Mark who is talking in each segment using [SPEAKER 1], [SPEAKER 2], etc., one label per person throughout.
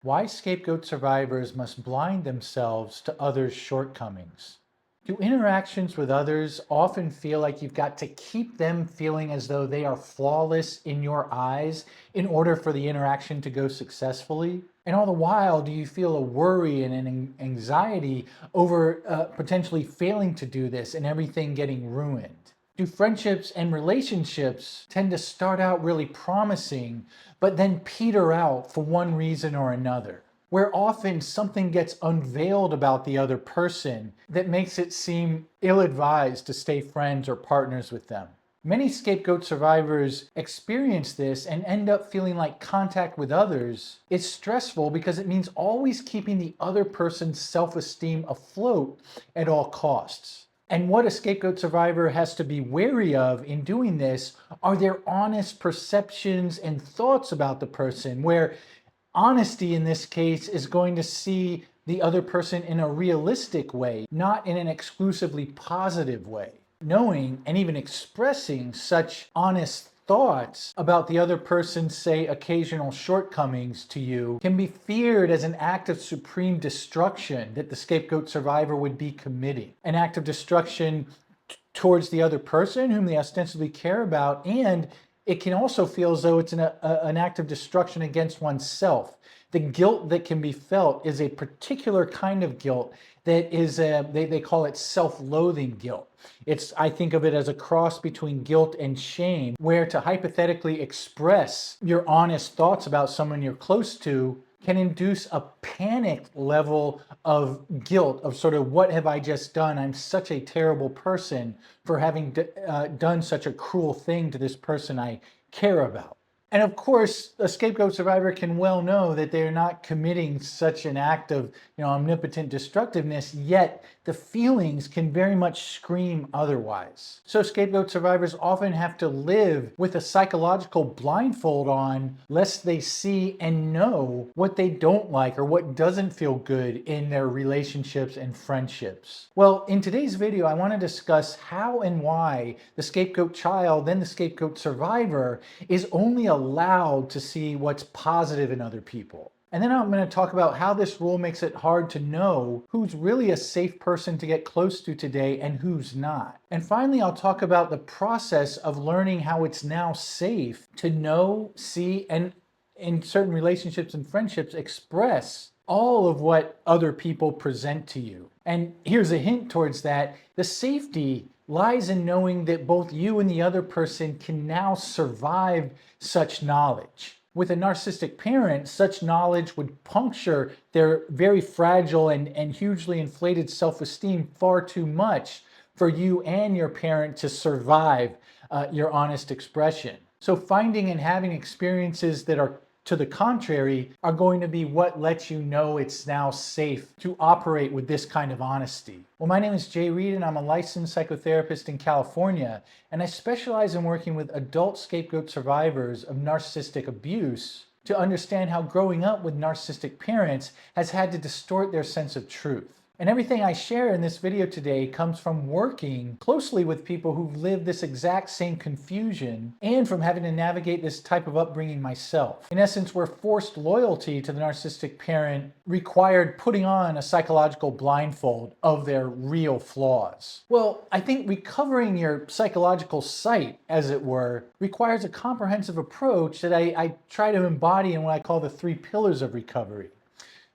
[SPEAKER 1] Why scapegoat survivors must blind themselves to others' shortcomings. Do interactions with others often feel like you've got to keep them feeling as though they are flawless in your eyes in order for the interaction to go successfully? And all the while, do you feel a worry and an anxiety over potentially failing to do this and everything getting ruined? Do friendships and relationships tend to start out really promising, but then peter out for one reason or another, where often something gets unveiled about the other person that makes it seem ill-advised to stay friends or partners with them? Many scapegoat survivors experience this and end up feeling like contact with others is stressful because it means always keeping the other person's self-esteem afloat at all costs. And what a scapegoat survivor has to be wary of in doing this are their honest perceptions and thoughts about the person, where honesty in this case is going to see the other person in a realistic way, not in an exclusively positive way. Knowing and even expressing such honest thoughts about the other person's, say, occasional shortcomings to you can be feared as an act of supreme destruction that the scapegoat survivor would be committing. An act of destruction towards the other person whom they ostensibly care about, and it can also feel as though it's an act of destruction against oneself. The guilt that can be felt is a particular kind of guilt that is, they call it self-loathing guilt. I think of it as a cross between guilt and shame, where to hypothetically express your honest thoughts about someone you're close to can induce a panicked level of guilt of sort of, what have I just done? I'm such a terrible person for having done such a cruel thing to this person I care about. And of course, a scapegoat survivor can well know that they're not committing such an act of, omnipotent destructiveness, yet the feelings can very much scream otherwise. So scapegoat survivors often have to live with a psychological blindfold on, lest they see and know what they don't like or what doesn't feel good in their relationships and friendships. Well, in today's video, I want to discuss how and why the scapegoat child, then the scapegoat survivor, is only allowed to see what's positive in other people. And then I'm going to talk about how this rule makes it hard to know who's really a safe person to get close to today and who's not. And finally, I'll talk about the process of learning how it's now safe to know, see, and in certain relationships and friendships, express all of what other people present to you. And here's a hint towards that. The safety lies in knowing that both you and the other person can now survive such knowledge. With a narcissistic parent, such knowledge would puncture their very fragile and hugely inflated self-esteem far too much for you and your parent to survive your honest expression. So finding and having experiences that are to the contrary are going to be what lets you know it's now safe to operate with this kind of honesty. Well, my name is Reid, and I'm a licensed psychotherapist in California, and I specialize in working with adult scapegoat survivors of narcissistic abuse to understand how growing up with narcissistic parents has had to distort their sense of truth. And everything I share in this video today comes from working closely with people who've lived this exact same confusion and from having to navigate this type of upbringing myself. In essence, where forced loyalty to the narcissistic parent required putting on a psychological blindfold of their real flaws. Well, I think recovering your psychological sight, as it were, requires a comprehensive approach that I try to embody in what I call the 3 pillars of recovery.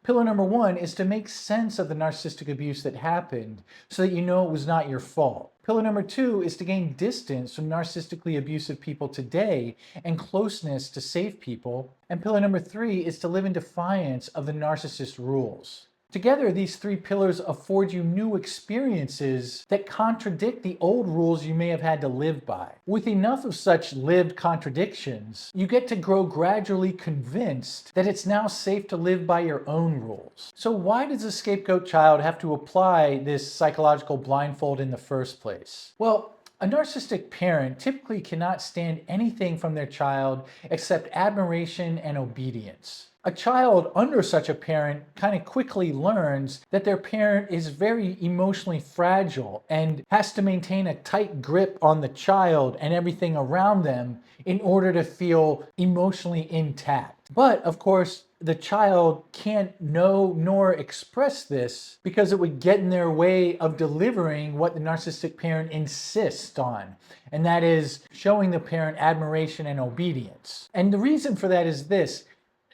[SPEAKER 1] Pillar number 1 is to make sense of the narcissistic abuse that happened so that you know it was not your fault. Pillar number 2 is to gain distance from narcissistically abusive people today and closeness to safe people. And pillar number 3 is to live in defiance of the narcissist rules. Together, these 3 pillars afford you new experiences that contradict the old rules you may have had to live by. With enough of such lived contradictions, you get to grow gradually convinced that it's now safe to live by your own rules. So why does a scapegoat child have to apply this psychological blindfold in the first place? Well, a narcissistic parent typically cannot stand anything from their child except admiration and obedience. A child under such a parent kind of quickly learns that their parent is very emotionally fragile and has to maintain a tight grip on the child and everything around them in order to feel emotionally intact. But of course, the child can't know nor express this because it would get in their way of delivering what the narcissistic parent insists on. And that is showing the parent admiration and obedience. And the reason for that is this: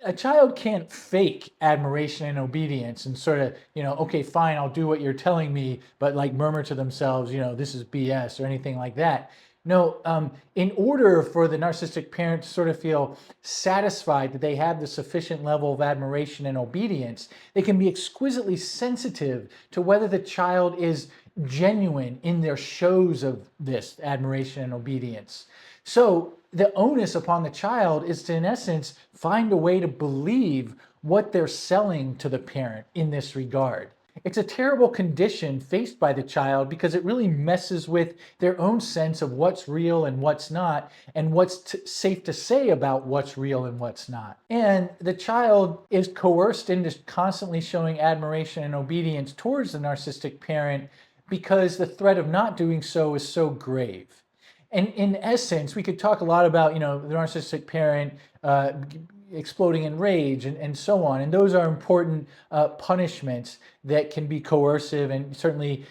[SPEAKER 1] a child can't fake admiration and obedience and sort of, okay, fine, I'll do what you're telling me, but like murmur to themselves, this is BS or anything like that. No, in order for the narcissistic parent to sort of feel satisfied that they have the sufficient level of admiration and obedience, they can be exquisitely sensitive to whether the child is genuine in their shows of this admiration and obedience. So the onus upon the child is to, in essence, find a way to believe what they're selling to the parent in this regard. It's a terrible condition faced by the child because it really messes with their own sense of what's real and what's not, and what's safe to say about what's real and what's not. And the child is coerced into constantly showing admiration and obedience towards the narcissistic parent because the threat of not doing so is so grave. And in essence, we could talk a lot about, the narcissistic parent exploding in rage and so on. And those are important punishments that can be coercive and certainly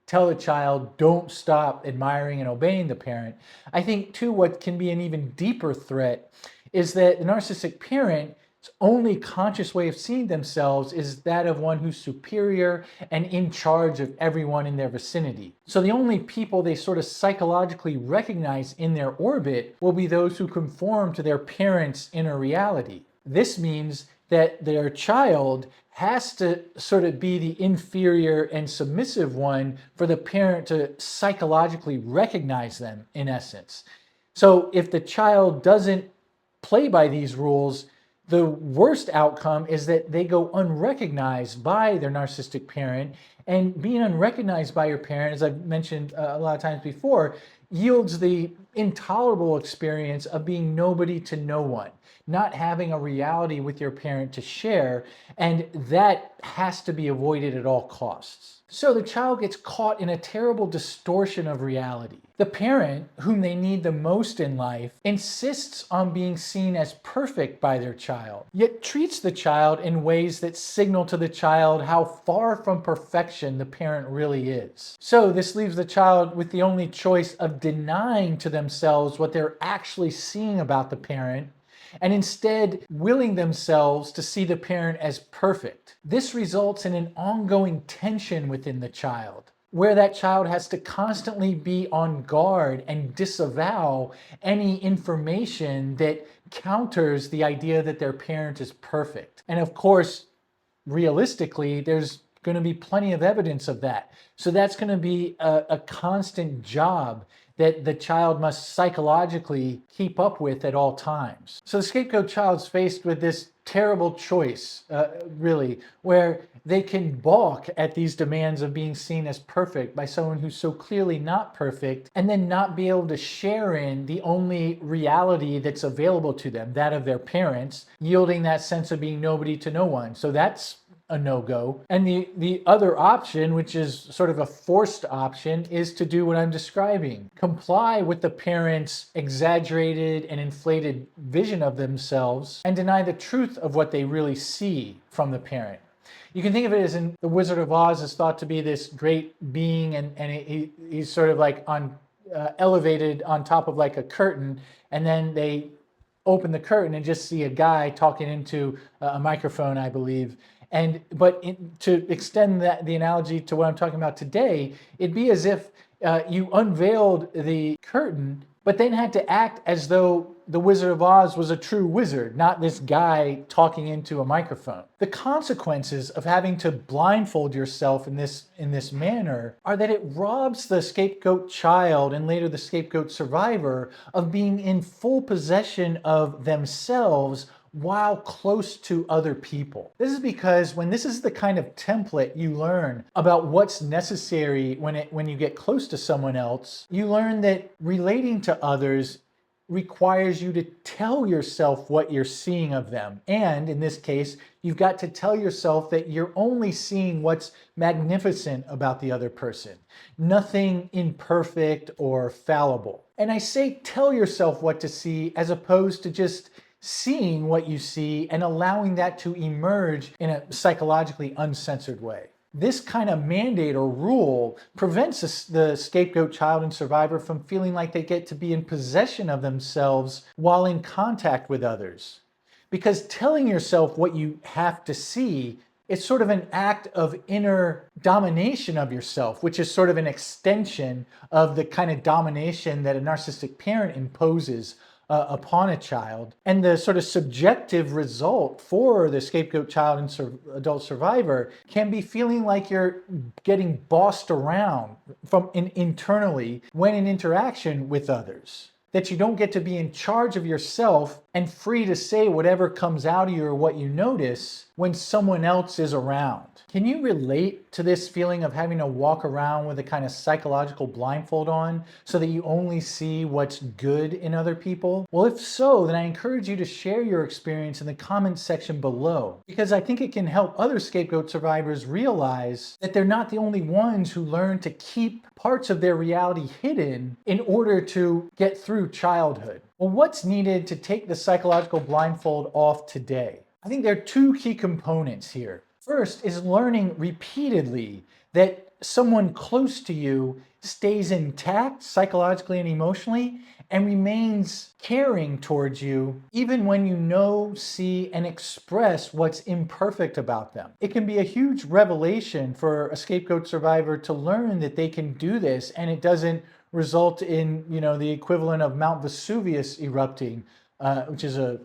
[SPEAKER 1] tell a child, don't stop admiring and obeying the parent. I think, too, what can be an even deeper threat is that the narcissistic parent's only conscious way of seeing themselves is that of one who's superior and in charge of everyone in their vicinity. So the only people they sort of psychologically recognize in their orbit will be those who conform to their parents' inner reality. This means that their child has to sort of be the inferior and submissive one for the parent to psychologically recognize them, in essence. So if the child doesn't play by these rules, the worst outcome is that they go unrecognized by their narcissistic parent. And being unrecognized by your parent, as I've mentioned a lot of times before, yields the intolerable experience of being nobody to no one, not having a reality with your parent to share, and that has to be avoided at all costs. So the child gets caught in a terrible distortion of reality. The parent, whom they need the most in life, insists on being seen as perfect by their child, yet treats the child in ways that signal to the child how far from perfection the parent really is. So this leaves the child with the only choice of denying to themselves what they're actually seeing about the parent, and instead willing themselves to see the parent as perfect. This results in an ongoing tension within the child, where that child has to constantly be on guard and disavow any information that counters the idea that their parent is perfect. And of course, realistically, there's going to be plenty of evidence of that. So that's going to be a constant job that the child must psychologically keep up with at all times. So the scapegoat child's faced with this terrible choice, really, where they can balk at these demands of being seen as perfect by someone who's so clearly not perfect, and then not be able to share in the only reality that's available to them, that of their parents, yielding that sense of being nobody to no one. So that's a no-go. And the other option, which is sort of a forced option, is to do what I'm describing. Comply with the parents' exaggerated and inflated vision of themselves and deny the truth of what they really see from the parent. You can think of it as in The Wizard of Oz is thought to be this great being, and he's sort of like elevated on top of like a curtain, and then they open the curtain and just see a guy talking into a microphone, I believe. But to extend the analogy to what I'm talking about today, it'd be as if you unveiled the curtain, but then had to act as though the Wizard of Oz was a true wizard, not this guy talking into a microphone. The consequences of having to blindfold yourself in this manner are that it robs the scapegoat child, and later the scapegoat survivor, of being in full possession of themselves while close to other people. This is because when this is the kind of template you learn about what's necessary when you get close to someone else, you learn that relating to others requires you to tell yourself what you're seeing of them. And in this case, you've got to tell yourself that you're only seeing what's magnificent about the other person, nothing imperfect or fallible. And I say tell yourself what to see as opposed to just seeing what you see and allowing that to emerge in a psychologically uncensored way. This kind of mandate or rule prevents the scapegoat child and survivor from feeling like they get to be in possession of themselves while in contact with others. Because telling yourself what you have to see, it's sort of an act of inner domination of yourself, which is sort of an extension of the kind of domination that a narcissistic parent imposes upon a child. And the sort of subjective result for the scapegoat child and adult survivor can be feeling like you're getting bossed around internally when in interaction with others. That you don't get to be in charge of yourself and free to say whatever comes out of you or what you notice when someone else is around. Can you relate to this feeling of having to walk around with a kind of psychological blindfold on so that you only see what's good in other people? Well, if so, then I encourage you to share your experience in the comments section below, because I think it can help other scapegoat survivors realize that they're not the only ones who learn to keep parts of their reality hidden in order to get through childhood. Well, what's needed to take the psychological blindfold off today? I think there are two key components here. First is learning repeatedly that someone close to you stays intact psychologically and emotionally and remains caring towards you even when you know, see, and express what's imperfect about them. It can be a huge revelation for a scapegoat survivor to learn that they can do this and it doesn't result in, the equivalent of Mount Vesuvius erupting, which is a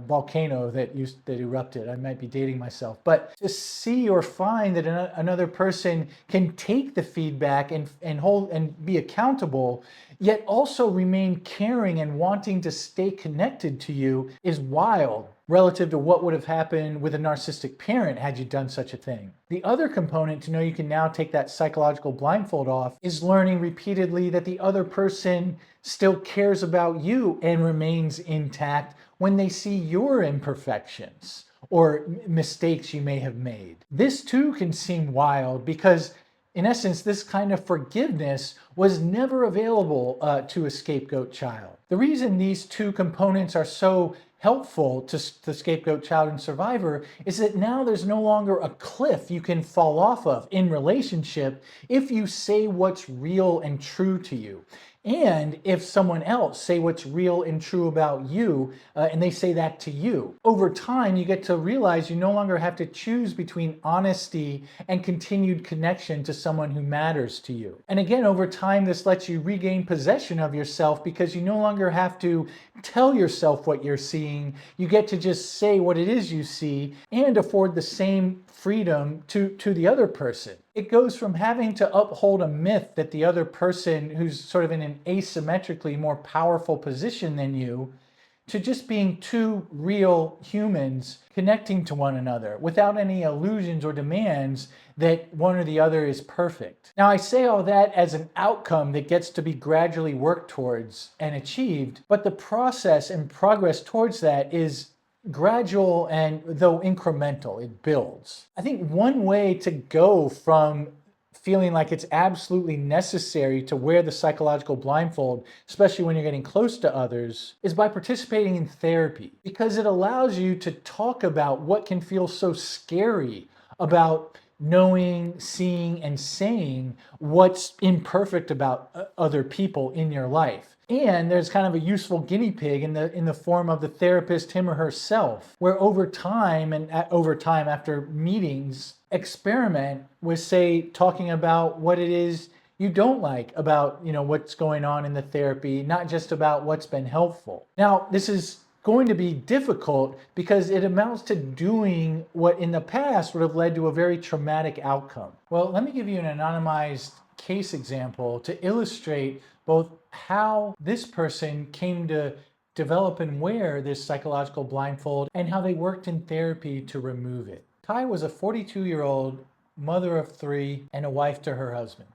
[SPEAKER 1] volcano that erupted. I might be dating myself, but to see or find that another person can take the feedback and hold and be accountable, yet also remain caring and wanting to stay connected to you is wild relative to what would have happened with a narcissistic parent had you done such a thing. The other component to know you can now take that psychological blindfold off is learning repeatedly that the other person still cares about you and remains intact when they see your imperfections or mistakes you may have made. This too can seem wild because in essence, this kind of forgiveness was never available to a scapegoat child. The reason these two components are so helpful to the scapegoat child and survivor is that now there's no longer a cliff you can fall off of in relationship if you say what's real and true to you. And if someone else say what's real and true about you, and they say that to you, over time you get to realize you no longer have to choose between honesty and continued connection to someone who matters to you. And again, over time, this lets you regain possession of yourself because you no longer have to tell yourself what you're seeing. You get to just say what it is you see and afford the same freedom to the other person. It goes from having to uphold a myth that the other person who's sort of in an asymmetrically more powerful position than you to just being two real humans connecting to one another without any illusions or demands that one or the other is perfect. Now, I say all that as an outcome that gets to be gradually worked towards and achieved, but the process and progress towards that is gradual and though incremental, it builds. I think one way to go from feeling like it's absolutely necessary to wear the psychological blindfold, especially when you're getting close to others, is by participating in therapy, because it allows you to talk about what can feel so scary about knowing, seeing, and saying what's imperfect about other people in your life. And there's kind of a useful guinea pig in the form of the therapist, him or herself, where over time after meetings, experiment with, say, talking about what it is you don't like about, what's going on in the therapy, not just about what's been helpful. Now, this is going to be difficult because it amounts to doing what in the past would have led to a very traumatic outcome. Well, let me give you an anonymized case example to illustrate both how this person came to develop and wear this psychological blindfold and how they worked in therapy to remove it. Ty was a 42-year-old mother of 3 and a wife to her husband.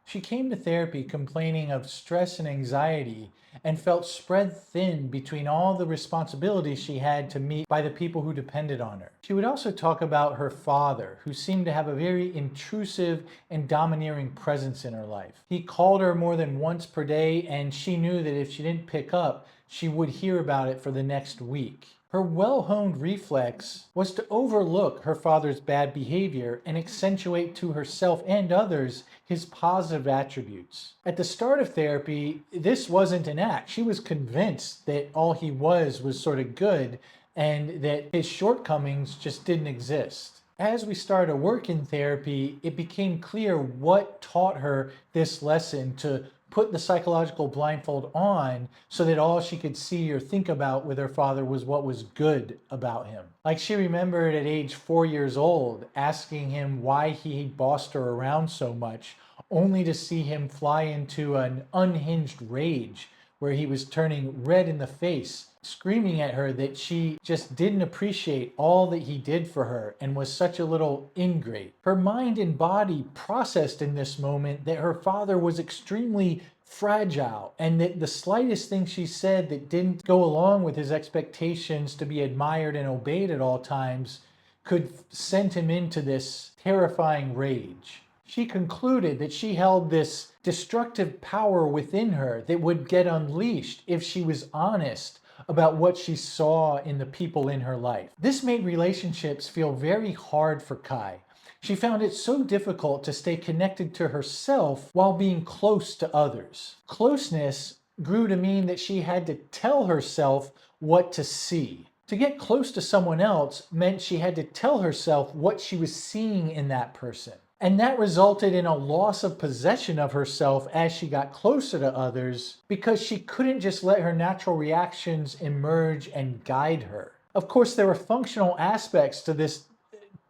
[SPEAKER 1] She came to therapy complaining of stress and anxiety and felt spread thin between all the responsibilities she had to meet by the people who depended on her. She would also talk about her father, who seemed to have a very intrusive and domineering presence in her life. He called her more than once per day, and she knew that if she didn't pick up, she would hear about it for the next week. Her well-honed reflex was to overlook her father's bad behavior and accentuate to herself and others his positive attributes. At the start of therapy, this wasn't an act. She was convinced that all he was sort of good and that his shortcomings just didn't exist. As we started work in therapy, it became clear what taught her this lesson to put the psychological blindfold on so that all she could see or think about with her father was what was good about him. Like she remembered at age 4 years old, asking him why he bossed her around so much, only to see him fly into an unhinged rage where he was turning red in the face, screaming at her that she just didn't appreciate all that he did for her and was such a little ingrate. Her mind and body processed in this moment that her father was extremely fragile and that the slightest thing she said that didn't go along with his expectations to be admired and obeyed at all times could send him into this terrifying rage. She concluded that she held this destructive power within her that would get unleashed if she was honest about what she saw in the people in her life. This made relationships feel very hard for Kai. She found it so difficult to stay connected to herself while being close to others. Closeness grew to mean that she had to tell herself what to see. To get close to someone else meant she had to tell herself what she was seeing in that person. And that resulted in a loss of possession of herself as she got closer to others because she couldn't just let her natural reactions emerge and guide her. Of course, there were functional aspects to this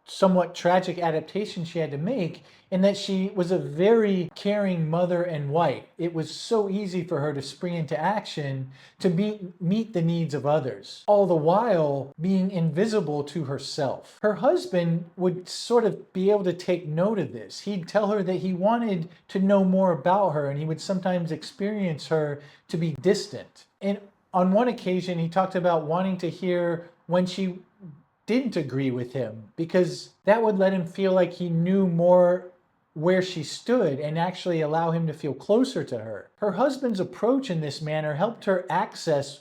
[SPEAKER 1] somewhat tragic adaptation she had to make in that she was a very caring mother and wife. It was so easy for her to spring into action to meet the needs of others, all the while being invisible to herself. Her husband would sort of be able to take note of this. He'd tell her that he wanted to know more about her, and he would sometimes experience her to be distant. And on one occasion, he talked about wanting to hear when she didn't agree with him because that would let him feel like he knew more where she stood and actually allow him to feel closer to her. Her husband's approach in this manner helped her access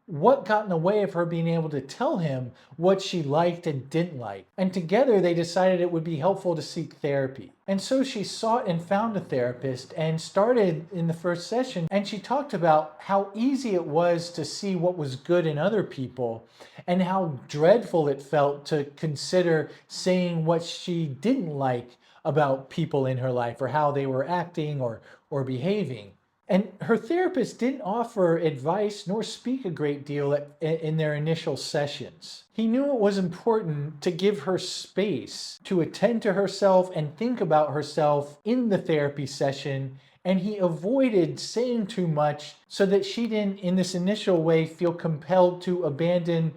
[SPEAKER 1] what got in the way of her being able to tell him what she liked and didn't like. And together they decided it would be helpful to seek therapy. And so she sought and found a therapist and started in the first session. And she talked about how easy it was to see what was good in other people and how dreadful it felt to consider saying what she didn't like about people in her life or how they were acting or behaving. And her therapist didn't offer advice nor speak a great deal in their initial sessions. He knew it was important to give her space to attend to herself and think about herself in the therapy session, and he avoided saying too much so that she didn't, in this initial way, feel compelled to abandon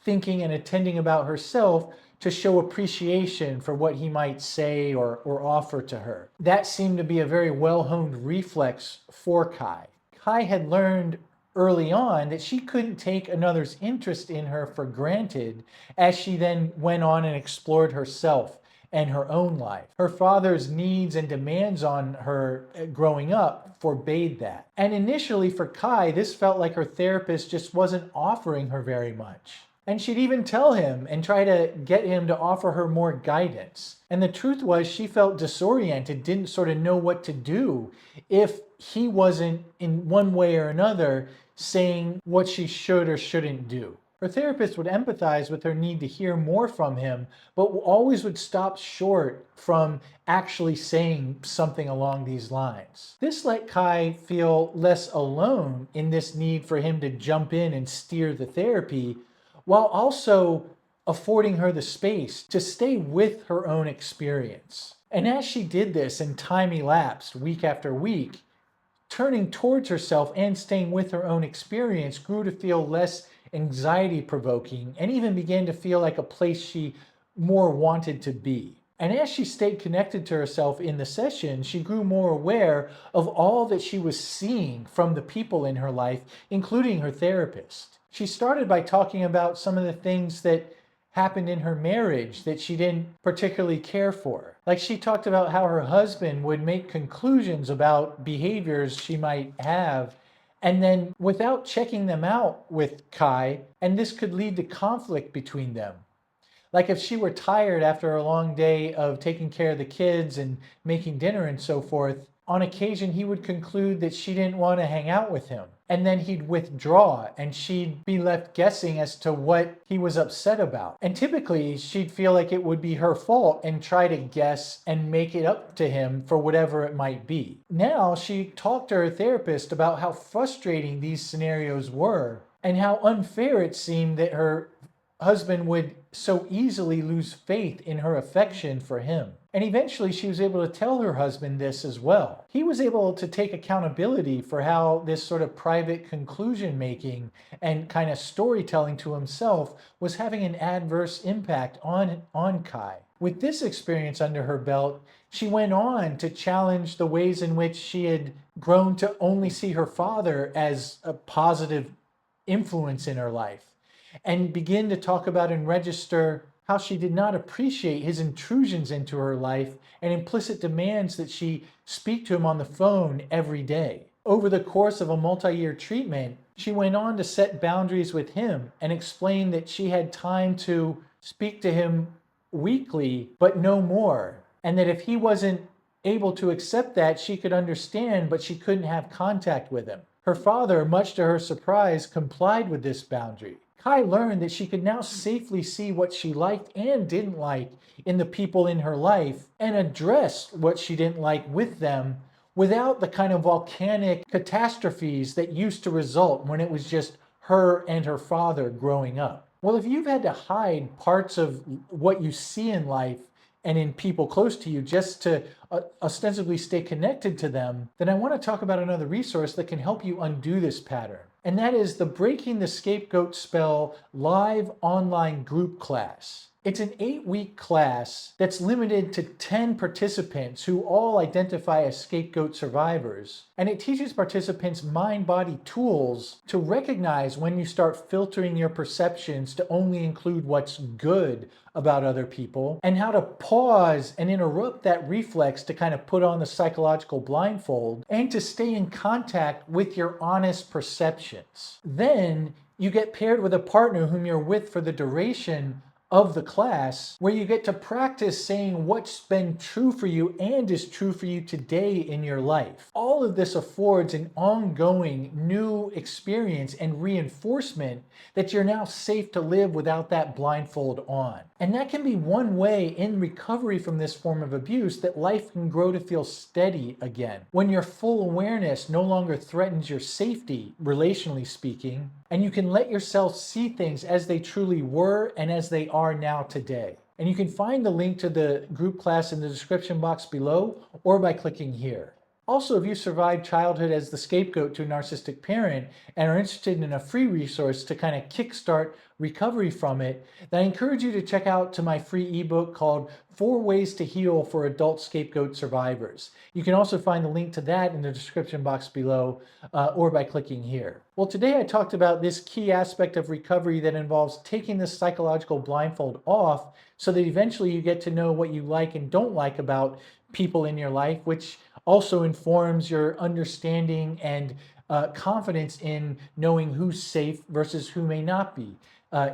[SPEAKER 1] thinking and attending about herself to show appreciation for what he might say or offer to her. That seemed to be a very well-honed reflex for Kai. Kai had learned early on that she couldn't take another's interest in her for granted as she then went on and explored herself and her own life. Her father's needs and demands on her growing up forbade that. And initially for Kai, this felt like her therapist just wasn't offering her very much. And she'd even tell him and try to get him to offer her more guidance. And the truth was she felt disoriented, didn't sort of know what to do if he wasn't in one way or another saying what she should or shouldn't do. Her therapist would empathize with her need to hear more from him, but always would stop short from actually saying something along these lines. This let Kai feel less alone in this need for him to jump in and steer the therapy, while also affording her the space to stay with her own experience. And as she did this and time elapsed week after week, turning towards herself and staying with her own experience grew to feel less anxiety-provoking and even began to feel like a place she more wanted to be. And as she stayed connected to herself in the session, she grew more aware of all that she was seeing from the people in her life, including her therapist. She started by talking about some of the things that happened in her marriage that she didn't particularly care for. Like she talked about how her husband would make conclusions about behaviors she might have And then without checking them out with Kai, and this could lead to conflict between them. Like if she were tired after a long day of taking care of the kids and making dinner and so forth, on occasion he would conclude that she didn't want to hang out with him. And then he'd withdraw and she'd be left guessing as to what he was upset about. And typically she'd feel like it would be her fault and try to guess and make it up to him for whatever it might be. Now she talked to her therapist about how frustrating these scenarios were and how unfair it seemed that her husband would so easily lose faith in her affection for him. And eventually she was able to tell her husband this as well. He was able to take accountability for how this sort of private conclusion making and kind of storytelling to himself was having an adverse impact on Kai. With this experience under her belt, she went on to challenge the ways in which she had grown to only see her father as a positive influence in her life, and begin to talk about and register how she did not appreciate his intrusions into her life and implicit demands that she speak to him on the phone every day. Over the course of a multi-year treatment, she went on to set boundaries with him and explain that she had time to speak to him weekly, but no more. And that if he wasn't able to accept that, she could understand, but she couldn't have contact with him. Her father, much to her surprise, complied with this boundary. Kai learned that she could now safely see what she liked and didn't like in the people in her life and address what she didn't like with them without the kind of volcanic catastrophes that used to result when it was just her and her father growing up. Well, if you've had to hide parts of what you see in life and in people close to you just to ostensibly stay connected to them, then I want to talk about another resource that can help you undo this pattern. And that is the Breaking the Scapegoat Spell live online group class. It's an 8-week class that's limited to 10 participants who all identify as scapegoat survivors. And it teaches participants mind-body tools to recognize when you start filtering your perceptions to only include what's good about other people, and how to pause and interrupt that reflex to kind of put on the psychological blindfold and to stay in contact with your honest perceptions. Then you get paired with a partner whom you're with for the duration of the class, where you get to practice saying what's been true for you and is true for you today in your life. All of this affords an ongoing new experience and reinforcement that you're now safe to live without that blindfold on. And that can be one way in recovery from this form of abuse that life can grow to feel steady again, when your full awareness no longer threatens your safety, relationally speaking, and you can let yourself see things as they truly were and as they are now today. And you can find the link to the group class in the description box below or by clicking here. Also, if you survived childhood as the scapegoat to a narcissistic parent and are interested in a free resource to kind of kickstart recovery from it, then I encourage you to check out to my free ebook called 4 Ways to Heal for Adult Scapegoat Survivors. You can also find the link to that in the description box below or by clicking here. Well, today I talked about this key aspect of recovery that involves taking this psychological blindfold off so that eventually you get to know what you like and don't like about people in your life, which also informs your understanding and confidence in knowing who's safe versus who may not be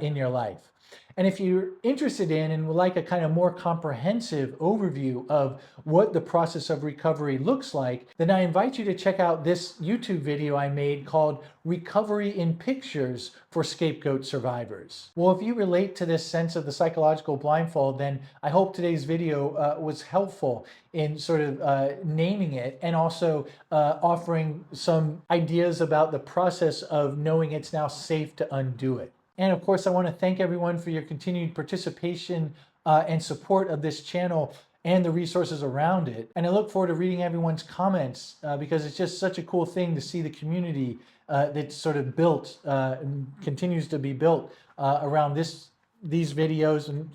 [SPEAKER 1] in your life. And if you're interested in and would like a kind of more comprehensive overview of what the process of recovery looks like, then I invite you to check out this YouTube video I made called Recovery in Pictures for Scapegoat Survivors. Well, if you relate to this sense of the psychological blindfold, then I hope today's video was helpful in sort of naming it and also offering some ideas about the process of knowing it's now safe to undo it. And of course, I want to thank everyone for your continued participation and support of this channel and the resources around it. And I look forward to reading everyone's comments because it's just such a cool thing to see the community that's sort of built and continues to be built around these videos. And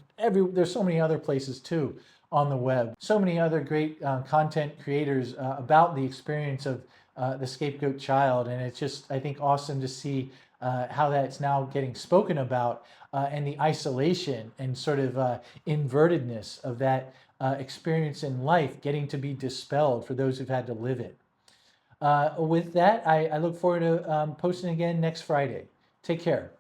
[SPEAKER 1] there's so many other places too on the web. So many other great content creators about the experience of the scapegoat child. And it's just, I think, awesome to see how that's now getting spoken about and the isolation and sort of invertedness of that experience in life getting to be dispelled for those who've had to live it. With that, I look forward to posting again next Friday. Take care.